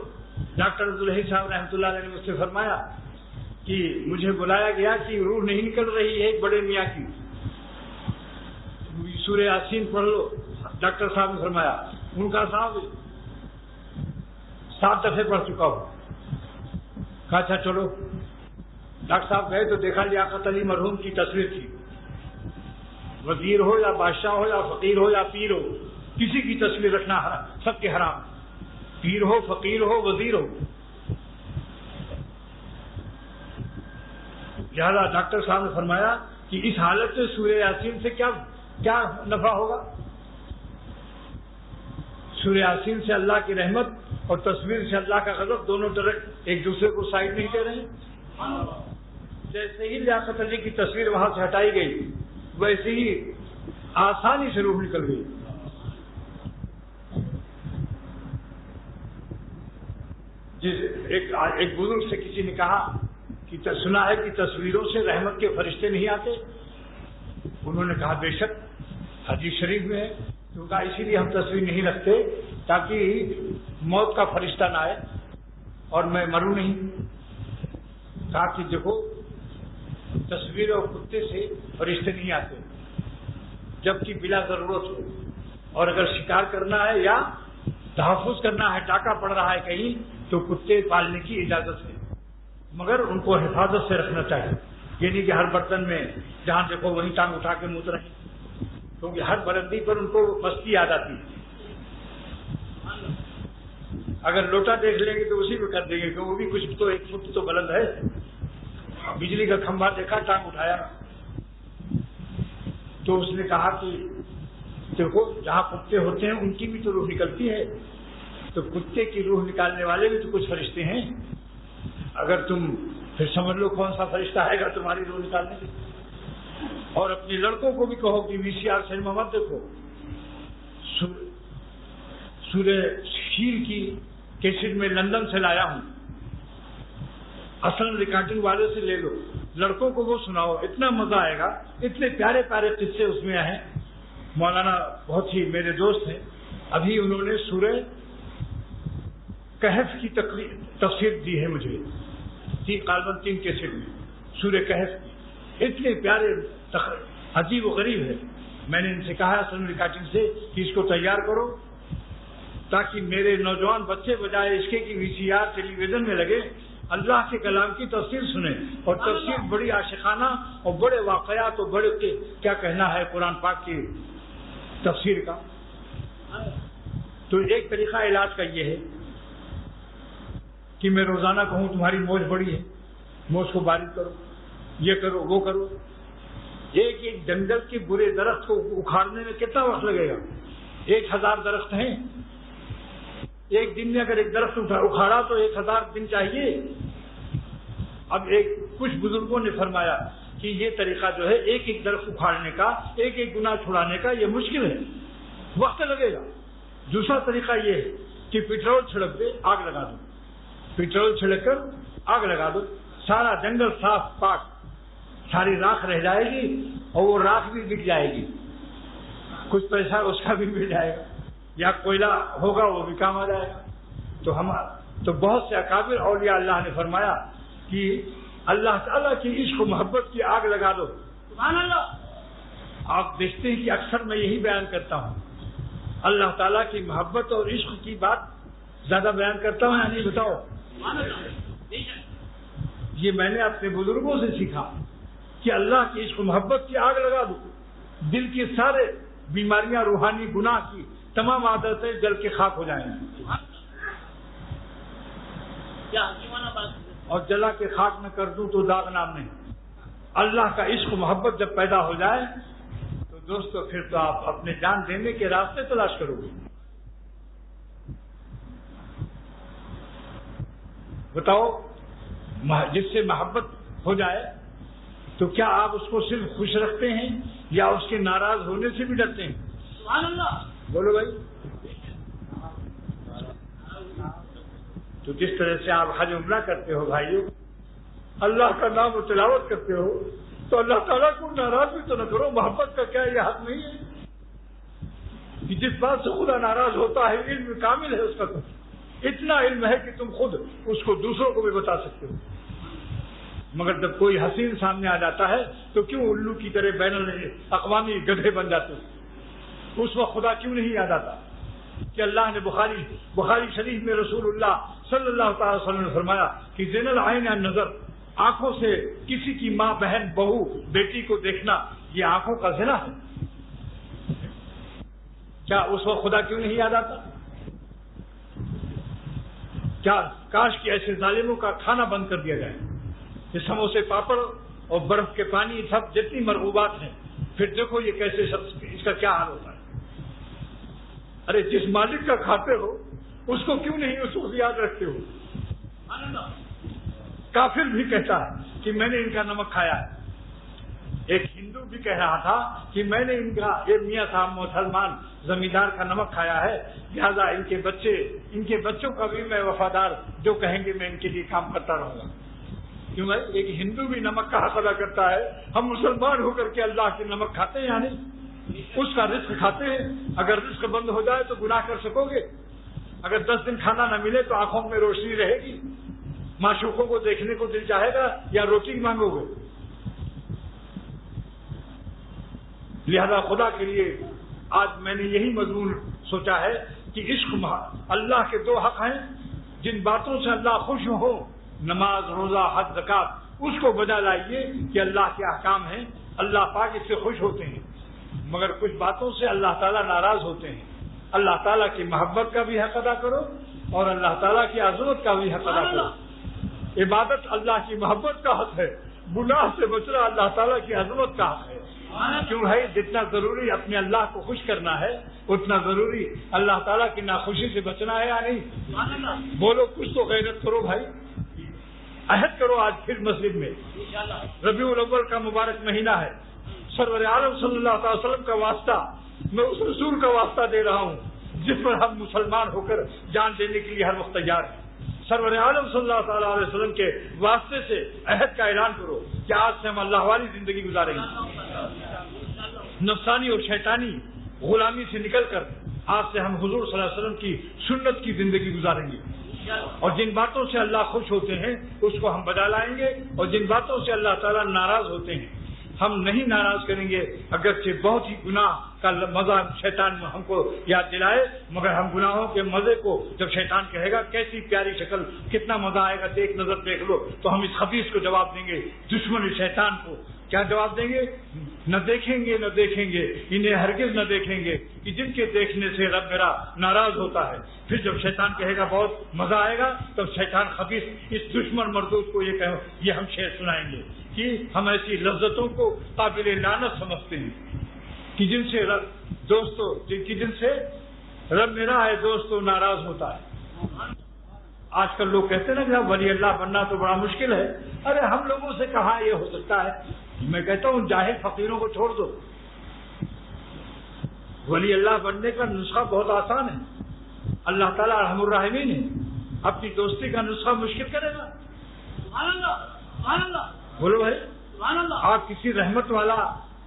ڈاکٹر عبداللہ صاحب رحمۃ اللہ علیہ نے مجھ سے فرمایا کہ مجھے بلایا گیا کہ روح نہیں نکل رہی ہے ایک بڑے میاں کی، سورہ یاسین پڑھ لو. ڈاکٹر صاحب نے فرمایا، ان کا صاحب 7 دفعے پڑھ چکا ہوں. کہا اچھا چلو. ڈاکٹر صاحب گئے تو دیکھا لیاقت علی مرحوم کی تصویر تھی. وزیر ہو یا بادشاہ ہو یا فقیر ہو یا پیر ہو، کسی کی تصویر رکھنا حرام، سب کے حرام. پیر ہو، فقیر ہو، وزیر ہو. لہذا ڈاکٹر صاحب نے فرمایا کہ اس حالت سے سورہ یاسین سے کیا نفع ہوگا؟ سورہ یاسین سے اللہ کی رحمت اور تصویر سے اللہ کا غضب، دونوں طرف ایک دوسرے کو سائڈ نہیں دے رہے ہیں. جیسے ہی لیاقت علی کی تصویر وہاں سے ہٹائی گئی ویسے ہی آسانی سے روح نکل گئی. ایک بزرگ سے کسی نے کہا کہ سنا ہے کہ تصویروں سے رحمت کے فرشتے نہیں آتے. انہوں نے کہا بے شک حدیث شریف میں ہے. تو کہا اسی لیے ہم تصویر نہیں رکھتے تاکہ موت کا فرشتہ نہ آئے اور میں مروں نہیں. کہا کہ دیکھو تصویر اور کتے سے فرشتے نہیں آتے جبکہ بلا ضرورت ہو، اور اگر شکار کرنا ہے یا تحفظ کرنا ہے، ڈاکہ پڑ رہا ہے کہیں، تو کتے پالنے کی اجازت ہے. مگر ان کو حفاظت سے رکھنا چاہیے، یہ نہیں کہ ہر برتن میں جہاں دیکھو وہیں ٹانگ اٹھا کے موت رہے، کیونکہ ہر بلندی پر ان کو مستی آ جاتی ہے۔ اگر لوٹا دیکھ لیں گے تو اسی میں کر دیں گے کہ وہ بھی کچھ تو 1 فٹ تو بلند ہے، بجلی کا کھمبا دیکھا ٹانگ اٹھایا۔ تو اس نے کہا کہ دیکھو جہاں کتے ہوتے ہیں ان کی بھی تو روح نکلتی ہے، تو کتے کی روح نکالنے والے بھی تو کچھ فرشتے ہیں، اگر تم پھر سمجھ لو کون سا فرشتہ آئے گا تمہاری روح نکالنے کے۔ اور اپنے لڑکوں کو بھی کہو کہ VCR سنیما مت دیکھو، سورہ شیر کی کیسٹ میں لندن سے لایا ہوں، اصل ریکارڈنگ والے سے لے لو، لڑکوں کو وہ سناؤ، اتنا مزہ آئے گا، اتنے پیارے پیارے قصے اس میں ہیں۔ مولانا بہت ہی میرے دوست ہیں، ابھی انہوں نے سورہ کہف کی تفسیر دی ہے مجھے، 3 کیسٹ میں سورہ کہف کی، اتنے پیارے عجیب و غریب ہے۔ میں نے ان سے کہا اصل ریکارڈنگ سے کہ اس کو تیار کرو تاکہ میرے نوجوان بچے بجائے اس کے VCR ٹیلی ویژن میں لگے اللہ کے کلام کی تفسیر سنیں، اور تفسیر بڑی عاشقانہ اور بڑے واقعات اور بڑے کیا کہنا ہے قرآن پاک کی تفسیر کا۔ تو ایک طریقہ علاج کا یہ ہے کہ میں روزانہ کہوں تمہاری موج بڑی ہے، موج کو باریک کرو، یہ کرو وہ کرو۔ ایک جنگل کے برے درخت کو اکھاڑنے میں کتنا وقت لگے گا؟ 1000 درخت ہیں، ایک دن میں اگر ایک درخت اکھاڑا تو 1000 دن چاہیے۔ اب کچھ بزرگوں نے فرمایا کہ یہ طریقہ جو ہے ایک درخت اکھاڑنے کا، ایک گناہ چھڑانے کا، یہ مشکل ہے، وقت لگے گا۔ دوسرا طریقہ یہ ہے کہ پیٹرول چھڑک دے، آگ لگا دو، پیٹرول چھڑک کر آگ لگا دو، سارا جنگل صاف پاک، ساری راکھ رہ جائے گی اور وہ راکھ بھی بک جائے گی، کچھ پیسہ اس کا بھی مل جائے گا، یا کوئلہ ہوگا وہ بھی کام آ جائے گا۔ تو بہت سے اکابر اولیاء اللہ نے فرمایا کہ اللہ تعالیٰ کی عشق و محبت کی آگ لگا دو۔ سبحان اللہ۔ آپ دیکھتے ہیں کہ اکثر میں یہی بیان کرتا ہوں، اللہ تعالیٰ کی محبت اور عشق کی بات زیادہ بیان کرتا ہوں یا نہیں بتاؤ؟ یہ میں نے اپنے بزرگوں سے سیکھا کہ اللہ کی عشق و محبت کی آگ لگا دو، دل کی سارے بیماریاں، روحانی گناہ کی تمام عادتیں جل کے خاک ہو جائیں گی، اور جلا کے خاک میں کر دوں تو داغ نام نہیں۔ اللہ کا عشق و محبت جب پیدا ہو جائے تو دوستو پھر تو آپ اپنے جان دینے کے راستے تلاش کرو گے۔ بتاؤ، جس سے محبت ہو جائے تو کیا آپ اس کو صرف خوش رکھتے ہیں یا اس کے ناراض ہونے سے بھی ڈرتے ہیں؟ سبحان اللہ۔ بولو بھائی۔ تو جس طرح سے آپ حج عمرہ کرتے ہو بھائیو، اللہ کا نام و تلاوت کرتے ہو، تو اللہ تعالیٰ کو ناراض بھی تو نہ کرو۔ محبت کا کیا یہ حق نہیں ہے کہ جس بات سے خدا ناراض ہوتا ہے علم کامل ہے اس کا، تو اتنا علم ہے کہ تم خود اس کو دوسروں کو بھی بتا سکتے ہو، مگر جب کوئی حسین سامنے آ جاتا ہے تو کیوں الو کی طرح بین الاقوامی گدھے بن جاتے ہو؟ اس وقت خدا کیوں نہیں یاد آتا کہ اللہ نے بخاری شریف میں رسول اللہ صلی اللہ تعالی وسلم نے فرمایا کہ زین العین النظر، آنکھوں سے کسی کی ماں، بہن، بہو، بیٹی کو دیکھنا یہ آنکھوں کا زنا ہے۔ کیا اس وقت خدا کیوں نہیں یاد آتا؟ کیا کاش کہ ایسے ظالموں کا کھانا بند کر دیا جائے، یہ سموسے، پاپڑ اور برف کے پانی، سب جتنی مرغوبات ہیں، پھر دیکھو یہ کیسے اس کا کیا حال ہوتا ہے۔ ارے جس مالک کا کھاتے ہو اس کو کیوں نہیں اس وقت یاد رکھتے ہو؟ کافر بھی کہتا ہے کہ میں نے ان کا نمک کھایا ہے، ایک ہندو بھی کہہ رہا تھا کہ میں نے ان کا، یہ میاں صاحب مسلمان زمیندار کا نمک کھایا ہے، لہذا ان کے بچوں کا بھی میں وفادار، جو کہیں گے میں ان کے لیے کام کرتا رہوں گا۔ کیوں بھائی؟ ایک ہندو بھی نمک کا حق ادا کرتا ہے، ہم مسلمان ہو کر کے اللہ کے نمک کھاتے ہیں، یعنی اس کا رزق کھاتے ہیں۔ اگر رزق بند ہو جائے تو گناہ کر سکو گے؟ اگر 10 دن کھانا نہ ملے تو آنکھوں میں روشنی رہے گی؟ معشوقوں کو دیکھنے کو دل چاہے گا یا روٹی مانگو گے؟ لہذا خدا کے لیے آج میں نے یہی مضمون سوچا ہے کہ عشق، اللہ کے 2 حق ہیں، جن باتوں سے اللہ خوش ہو نماز روزہ حج زکات اس کو بجا لائیے کہ اللہ کے احکام ہیں، اللہ پاک اس سے خوش ہوتے ہیں، مگر کچھ باتوں سے اللہ تعالیٰ ناراض ہوتے ہیں۔ اللہ تعالیٰ کی محبت کا بھی حق ادا کرو اور اللہ تعالیٰ کی عظمت کا بھی حق ادا کرو۔ عبادت اللہ کی محبت کا حق ہے، گناہ سے بچنا اللہ تعالیٰ کی عظمت کا حق ہے۔ کیوں ہے؟ جتنا ضروری اپنے اللہ کو خوش کرنا ہے اتنا ضروری اللہ تعالیٰ کی ناخوشی سے بچنا ہے یا نہیں؟ بولو کچھ تو غیرت کرو بھائی، عہد کرو آج پھر مسجد میں۔ ربیع الاول کا مبارک مہینہ ہے، سرور عالم صلی اللہ تعالی وسلم کا واسطہ میں اس رسول کا واسطہ دے رہا ہوں جس پر ہم مسلمان ہو کر جان دینے کے لیے ہر وقت تیار ہیں۔ سرور عالم صلی اللہ تعالی علیہ وسلم کے واسطے سے عہد کا اعلان کرو کہ آج سے ہم اللہ والی زندگی گزاریں گے، نفسانی اور شیطانی غلامی سے نکل کر آج سے ہم حضور صلی اللہ علیہ وسلم کی سنت کی زندگی گزاریں گے، اور جن باتوں سے اللہ خوش ہوتے ہیں اس کو ہم بجا لائیں گے، اور جن باتوں سے اللہ تعالیٰ ناراض ہوتے ہیں ہم نہیں ناراض کریں گے، اگرچہ بہت ہی گناہ کا مزہ شیطان ہم کو یاد دلائے، مگر ہم گناہوں کے مزے کو جب شیطان کہے گا کیسی پیاری شکل، کتنا مزہ آئے گا، ایک نظر دیکھ لو، تو ہم اس خبیث کو جواب دیں گے، دشمن شیطان کو کیا جواب دیں گے؟ نہ دیکھیں گے، نہ دیکھیں گے، انہیں ہرگز نہ دیکھیں گے کہ جن کے دیکھنے سے رب میرا ناراض ہوتا ہے۔ پھر جب شیطان کہے گا بہت مزہ آئے گا، تب شیطان خبیث اس دشمن مردود کو یہ ہم شعر سنائیں گے کہ ہم ایسی لذتوں کو قابل لعنت سمجھتے ہیں کہ جن سے جن سے رب میرا ہے دوستو ناراض ہوتا ہے۔ آج کل لوگ کہتے ہیں نا کہ ولی اللہ بننا تو بڑا مشکل ہے، ارے ہم لوگوں سے کہاں یہ ہو سکتا ہے؟ میں کہتا ہوں جاہل فقیروں کو چھوڑ دو، ولی اللہ بننے کا نسخہ بہت آسان ہے، اللہ تعالیٰ ارحم الراحمین ہے، اپنی دوستی کا نسخہ مشکل کرے گا؟ بولو بھائی، آپ کسی رحمت والا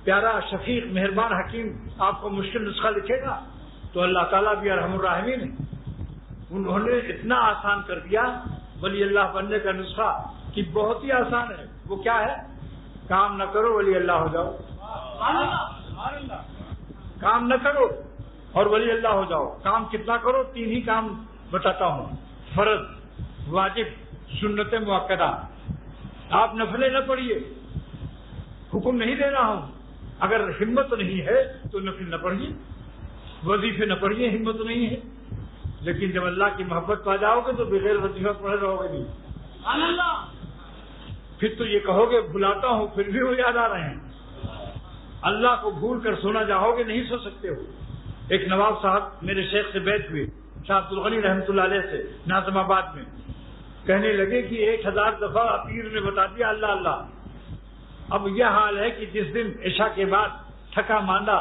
پیارا شفیق مہربان حکیم آپ کو مشکل نسخہ لکھے گا تو اللہ تعالیٰ بھی ارحم الراحمین ہے، انہوں نے اتنا آسان کر دیا ولی اللہ بننے کا نسخہ کہ بہت ہی آسان ہے۔ وہ کیا ہے؟ کام نہ کرو ولی اللہ ہو جاؤ، کام نہ کرو اور ولی اللہ ہو جاؤ۔ کام کتنا کرو؟ 3 ہی کام بتاتا ہوں، فرض، واجب، سنت مؤکدہ۔ آپ نفلیں نہ پڑھیے، حکم نہیں دے رہا ہوں، اگر ہمت نہیں ہے تو نفل نہ پڑھیے، وظیفے نہ پڑھیے، ہمت نہیں ہے، لیکن جب اللہ کی محبت پا جاؤ گے تو بغیر وظیفہ پڑھے رہو گے نہیں، پھر تو یہ کہو گے بھلاتا ہوں پھر بھی وہ یاد آ رہے ہیں۔ اللہ کو بھول کر سونا چاہو گے نہیں سو سکتے ہو۔ ایک نواب صاحب میرے شیخ سے بیعت ہوئے، شاہ عبد الغنی رحمۃ اللہ علیہ سے، ناظم آباد میں، کہنے لگے کہ 1000 دفعہ پیر نے بتا دیا اللہ اللہ۔ اب یہ حال ہے کہ جس دن عشاء کے بعد تھکا ماندہ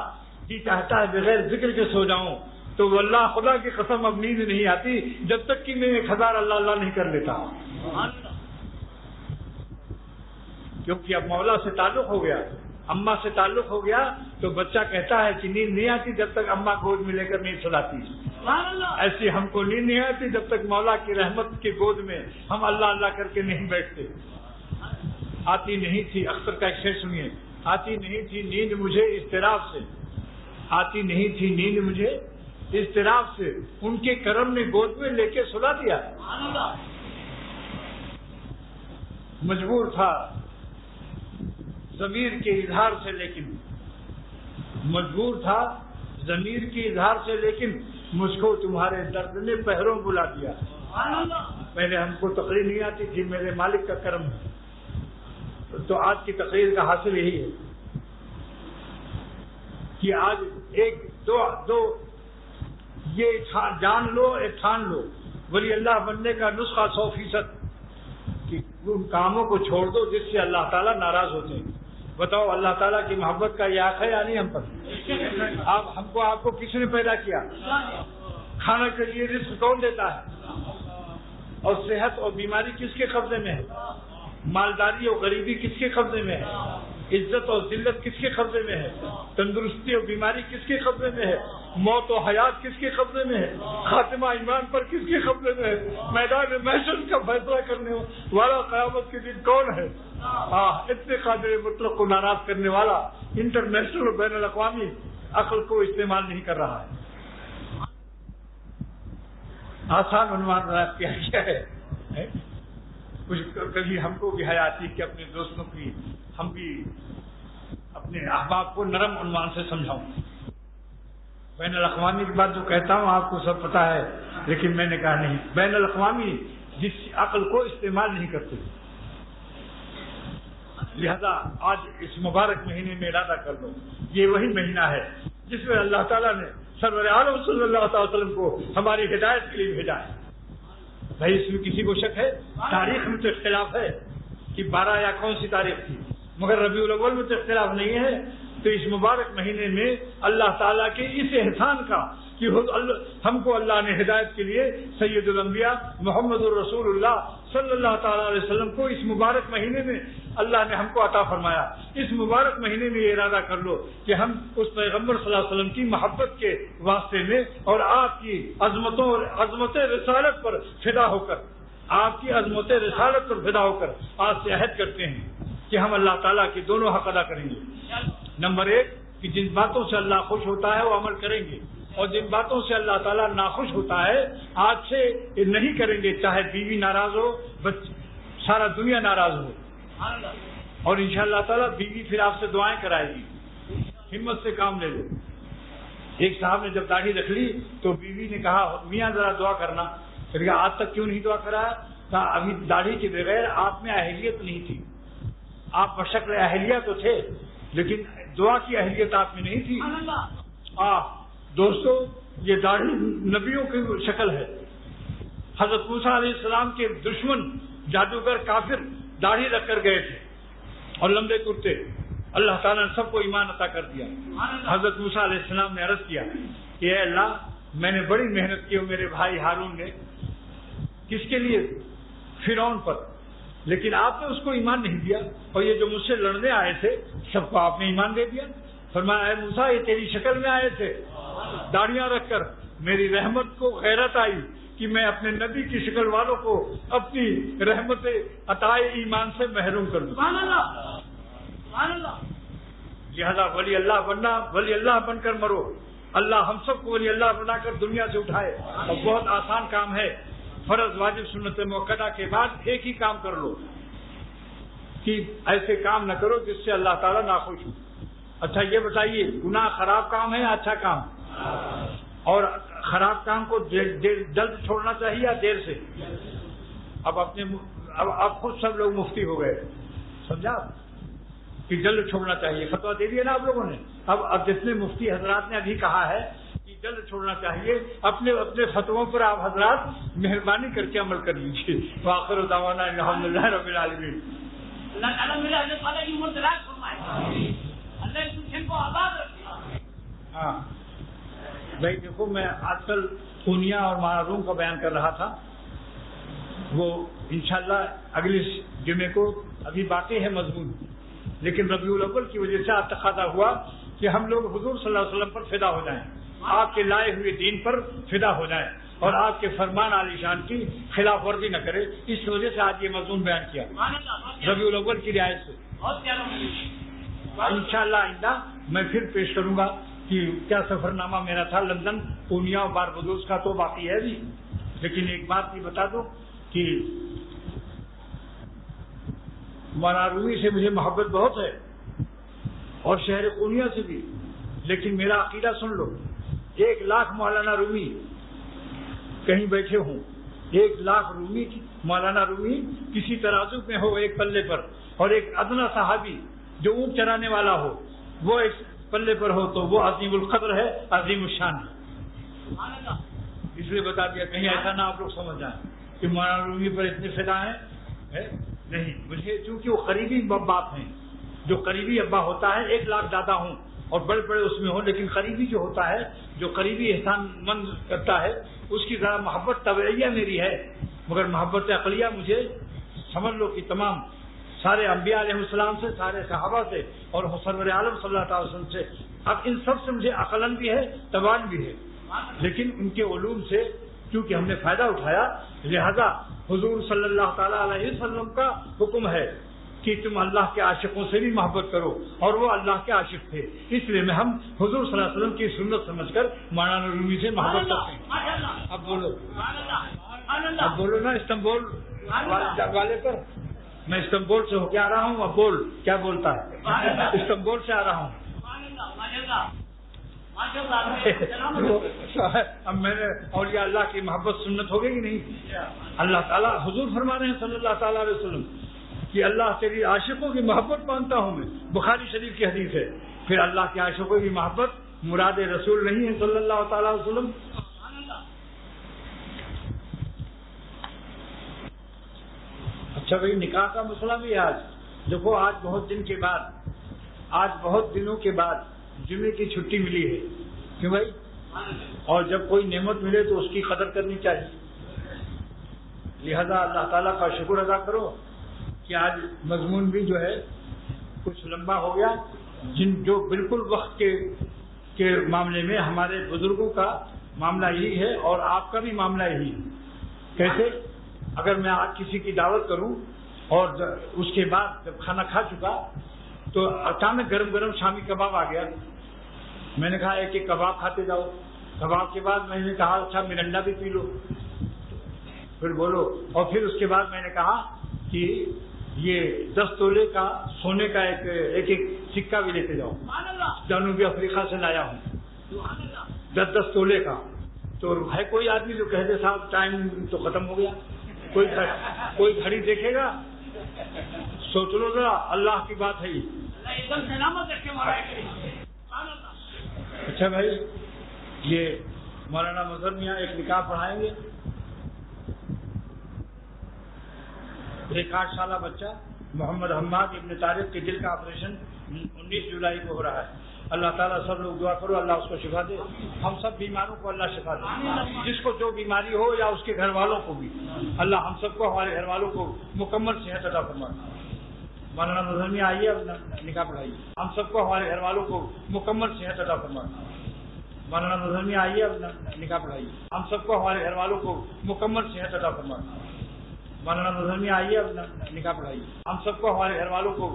جی چاہتا ہے بغیر ذکر کے سو جاؤں تو واللہ خدا کی قسم اب نیند نہیں آتی جب تک کہ میں 1000 اللہ اللہ نہیں کر لیتا، کیونکہ اب مولا سے تعلق ہو گیا، اماں سے تعلق ہو گیا تو بچہ کہتا ہے کہ نیند نہیں آتی جب تک اماں گود میں لے کر نہیں سلاتی۔ ایسی ہم کو نیند نہیں آتی جب تک مولا کی رحمت کی گود میں ہم اللہ اللہ کر کے نہیں بیٹھتے۔ آتی نہیں تھی، اختر کا ایک شعر سنیے، آتی نہیں تھی نیند مجھے اضطراب سے، آتی نہیں تھی نیند مجھے اضطراب سے، ان کے کرم نے گود میں لے کے سلا دیا۔ مجبور تھا ضمیر کے اظہار سے، لیکن مجبور تھا ضمیر کے اظہار سے، لیکن مجھ کو تمہارے درد نے پہروں بلا دیا۔ پہلے ہم کو تقریر نہیں آتی تھی، میرے مالک کا کرم ہے، تو آج کی تقریر کا حاصل یہی ہے کہ آج ایک دو یہ جان لو، ایک ٹھان لو، ولی اللہ بننے کا نسخہ 100% کہ ان کاموں کو چھوڑ دو جس سے اللہ تعالیٰ ناراض ہوتے ہیں۔ بتاؤ اللہ تعالیٰ کی محبت کا یہ حق ہے یا نہیں ہم پر؟ آپ کو کس نے پیدا کیا؟ کھانا کے لیے رزق کون دیتا ہے؟ اور صحت اور بیماری کس کے قبضے میں ہے؟ مالداری اور غریبی کس کے قبضے میں ہے؟ عزت اور ذلت کس کے قبضے میں ہے؟ تندرستی اور بیماری کس کے قبضے میں ہے؟ موت و حیات کس کے قبضے میں ہے؟ خاتمہ ایمان پر کس کے قبضے میں ہے؟ میدان محشر کا فیصلہ کرنے والا قیامت کے دن کون ہے؟ اتنے قادر مطلق کو ناراض کرنے والا انٹرنیشنل اور بین الاقوامی عقل کو استعمال نہیں کر رہا ہے۔ آسان عنوان کیا ہے، کچھ کبھی ہم کو بھی حیا آتی کہ اپنے دوستوں کی ہم بھی اپنے احباب کو نرم عنوان سے سمجھاؤں. بین الاقوامی کی بات جو کہتا ہوں آپ کو سب پتا ہے، لیکن میں نے کہا نہیں، بین الاقوامی جس عقل کو استعمال نہیں کرتے. لہذا آج اس مبارک مہینے میں ارادہ کر لو، یہ وہی مہینہ ہے جس میں اللہ تعالیٰ نے سرور عالم صلی اللہ تعالی وسلم کو ہماری ہدایت کے لیے بھیجا ہے. بھائی اس میں کسی کو شک ہے؟ تاریخ میں تو اختلاف ہے کہ 12 یا کون سی تاریخ تھی، مگر ربیع الاول میں تو اختلاف نہیں ہے. تو اس مبارک مہینے میں اللہ تعالیٰ کے اس احسان کا کہ ہم کو اللہ نے ہدایت کے لیے سید الانبیاء محمد الرسول اللہ صلی اللہ تعالیٰ علیہ وسلم کو اس مبارک مہینے میں اللہ نے ہم کو عطا فرمایا. اس مبارک مہینے میں یہ ارادہ کر لو کہ ہم اس پیغمبر صلی اللہ علیہ وسلم کی محبت کے واسطے میں اور آپ کی عظمتوں اور عظمت رسالت پر فدا ہو کر، آپ کی عظمت رسالت پر فدا ہو کر آج سے عہد کرتے ہیں کہ ہم اللہ تعالیٰ کے دونوں حق ادا کریں گے. نمبر 1 کہ جن باتوں سے اللہ خوش ہوتا ہے وہ عمل کریں گے، اور جن باتوں سے اللہ تعالیٰ ناخوش ہوتا ہے آج سے نہیں کریں گے، چاہے بیوی ناراض ہو، سارا دنیا ناراض ہو. اور انشاءاللہ تعالیٰ بیوی پھر آپ سے دعائیں کرائے گی. ہمت سے کام لے لو. ایک صاحب نے جب داڑھی رکھ لی تو بیوی نے کہا میاں ذرا دعا کرنا. پھر کہا آج تک کیوں نہیں دعا کرایا؟ کہا ابھی داڑھی کے بغیر آپ میں اہلیت نہیں تھی. آپ بشکل اہلیہ تو تھے لیکن دعا کی اہلیت آپ میں نہیں تھی. دوستو یہ داڑھی نبیوں کی شکل ہے. حضرت موسیٰ علیہ السلام کے دشمن جادوگر کافر داڑھی رکھ کر گئے تھے اور لمبے کرتے. اللہ تعالیٰ نے سب کو ایمان عطا کر دیا. حضرت موسیٰ علیہ السلام نے عرض کیا کہ اے اللہ میں نے بڑی محنت کی اور میرے بھائی ہارون نے، کس کے لیے؟ فرعون پر، لیکن آپ نے اس کو ایمان نہیں دیا، اور یہ جو مجھ سے لڑنے آئے تھے سب کو آپ نے ایمان دے دیا. فرمایا اے موسیٰ یہ تیری شکل میں آئے تھے داڑیاں رکھ کر، میری رحمت کو غیرت آئی کہ میں اپنے نبی کی شکل والوں کو اپنی رحمت عطائے ایمان سے محروم کر دوں. لہذا ولی اللہ بننا، ولی اللہ بن کر مرو. اللہ ہم سب کو ولی اللہ بنا کر دنیا سے اٹھائے. اور بہت آسان کام ہے. فرض واجب سنت موقدہ کے بعد ایک ہی کام کر لو کہ ایسے کام نہ کرو جس سے اللہ تعالیٰ ناخوش ہو. اچھا یہ بتائیے گناہ خراب کام ہے یا اچھا کام؟ اور خراب کام کو جلد چھوڑنا چاہیے یا دیر سے؟ اب خود سب لوگ مفتی ہو گئے، سمجھا کہ جلد چھوڑنا چاہیے. فتویٰ دے دیا نا آپ لوگوں نے. اب جتنے مفتی حضرات نے ابھی کہا ہے کہ جلد چھوڑنا چاہیے، اپنے فتووں پر آپ حضرات مہربانی کر کے عمل کر لیجیے. وآخر دعوانا الحمد للہ رب العالمین. اللہ تعالیٰ میرے اللہ تعالیٰ کی عمر دراز فرمائے، اللہ اس ملک کو آباد رکھے. ہاں بھائی دیکھو، میں آج کل پونیا اور معروم کا بیان کر رہا تھا، وہ انشاءاللہ اگلے جمعے کو ابھی باقی ہے مضمون، لیکن ربیع الاول کی وجہ سے تقاضا ہوا کہ ہم لوگ حضور صلی اللہ علیہ وسلم پر فدا ہو جائیں، آپ کے لائے ہوئے دین پر فدا ہو جائیں اور آپ کے فرمان عالی شان کی خلاف ورزی نہ کرے. اس وجہ سے آج یہ مضمون بیان کیا ربیع الاول کی رعایت سے. انشاءاللہ آئندہ میں پھر پیش کروں گا کہ کیا سفر نامہ میرا تھا لندن، پونیا اور باربدوس کا تو باقی ہے بھی. لیکن ایک بات بھی بتا دو کہ مولانا رومی سے مجھے محبت بہت ہے اور شہر پونیا سے بھی، لیکن میرا عقیدہ سن لو. 1,00,000 مولانا رومی کہیں بیٹھے ہوں، 1,00,000 رومی مولانا رومی کسی ترازو میں ہو ایک پلے پر، اور ایک ادنا صحابی جو اونٹ چرانے والا ہو وہ ایک پلے پر ہو، تو وہ عظیم القدر ہے، عظیم الشان ہے. اس لیے بتا دیا کہیں ایسا نہ آپ لوگ سمجھ جائیں کہ مولانا رومی پر اتنے فدا ہیں. نہیں، مجھے چونکہ وہ قریبی باپ ہیں، جو قریبی ابا ہوتا ہے 1,00,000 دادا ہوں اور بڑے بڑے اس میں ہوں، لیکن قریبی جو ہوتا ہے، جو قریبی احسان مند کرتا ہے، اس کی ذرا محبت طبعیہ میری ہے، مگر محبت عقلیہ مجھے سمجھ لو کہ تمام سارے انبیاء علیہ السلام سے، سارے صحابہ سے اور سرور عالم صلی اللہ علیہ وسلم سے. اب ان سب سے مجھے عقلاً بھی ہے، طبعاً بھی ہے، لیکن ان کے علوم سے چونکہ ہم نے فائدہ اٹھایا، لہذا حضور صلی اللہ تعالیٰ علیہ وسلم کا حکم ہے کہ تم اللہ کے عاشقوں سے بھی محبت کرو، اور وہ اللہ کے عاشق تھے، اس لیے میں ہم حضور صلی اللہ علیہ وسلم کی سنت سمجھ کر مولانا رومی سے محبت کرتے ہیں. اب بولو اب بولو نا استنبول والے پر. میں استنبول سے ہو کے آ رہا ہوں. اب بول کیا بولتا ہے. استنبول سے آ رہا ہوں. اب میں نے اولیاء اللہ کی محبت سنت ہو گئی کہ نہیں. اللہ تعالیٰ حضور فرما رہے ہیں صلی اللہ تعالیٰ علیہ وسلم کہ اللہ تیری عاشقوں کی محبت مانتا ہوں میں. بخاری شریف کی حدیث ہے. پھر اللہ کے عاشقوں کی محبت مراد رسول نہیں ہے صلی اللہ تعالیٰ علیہ وسلم. اچھا بھائی نکاح کا مسئلہ بھی آج دیکھو. آج بہت دنوں کے بعد جمعے کی چھٹی ملی ہے. کیوں بھائی؟ اور جب کوئی نعمت ملے تو اس کی قدر کرنی چاہیے. لہذا اللہ تعالیٰ کا شکر ادا کرو کہ آج مضمون بھی جو ہے کچھ لمبا ہو گیا. جو بالکل وقت کے معاملے میں ہمارے بزرگوں کا معاملہ یہی ہے اور آپ کا بھی معاملہ یہی ہے. کیسے؟ اگر میں آج کسی کی دعوت کروں اور اس کے بعد جب کھانا کھا چکا تو اچانک گرم گرم شامی کباب آ گیا. میں نے کہا ایک کباب کھاتے جاؤ. کباب کے بعد میں نے کہا اچھا مرنڈا بھی پی لو. پھر بولو. اور پھر اس کے بعد میں نے کہا کہ یہ 10 تولے کا سونے کا ایک سکہ بھی لیتے جاؤ. جنوبی افریقہ سے لایا ہوں 10 تولے کا. تو ہے کوئی آدمی جو کہہ دے صاحب ٹائم تو ختم ہو گیا. کوئی گھڑی دیکھے گا؟ سوچ لو ذرا. اللہ کی بات ہے یہ. اچھا بھائی یہ مولانا مظہر میاں ایک نکاح پڑھائیں گے. ایک 8 سالہ بچہ محمد حماد ابن طارق کے دل کا آپریشن 19 جولائی کو ہو رہا ہے. اللہ تعالیٰ سب لوگ دعا کرو اللہ اس کو شفا دے. ہم سب بیماروں کو اللہ شفا دے. جس کو جو بیماری ہو یا اس کے گھر والوں کو بھی اللہ ہم سب کو ہمارے گھر والوں کو مکمل صحت عطا فرمائے. مولانا مظہر میاں آئیے اب نکاح پڑھائیے. ہم سب کو ہمارے گھر والوں کو مکمل صحت عطا فرمائے. مولانا مظہر میاں آئیے اب نکاح پڑھائیے. ہم سب کو ہمارے گھر والوں کو مکمل صحت عطا فرمائے. مولانا مظہر میاں آئیے اب نکاح پڑھائیے. ہم سب کو ہمارے گھر والوں کو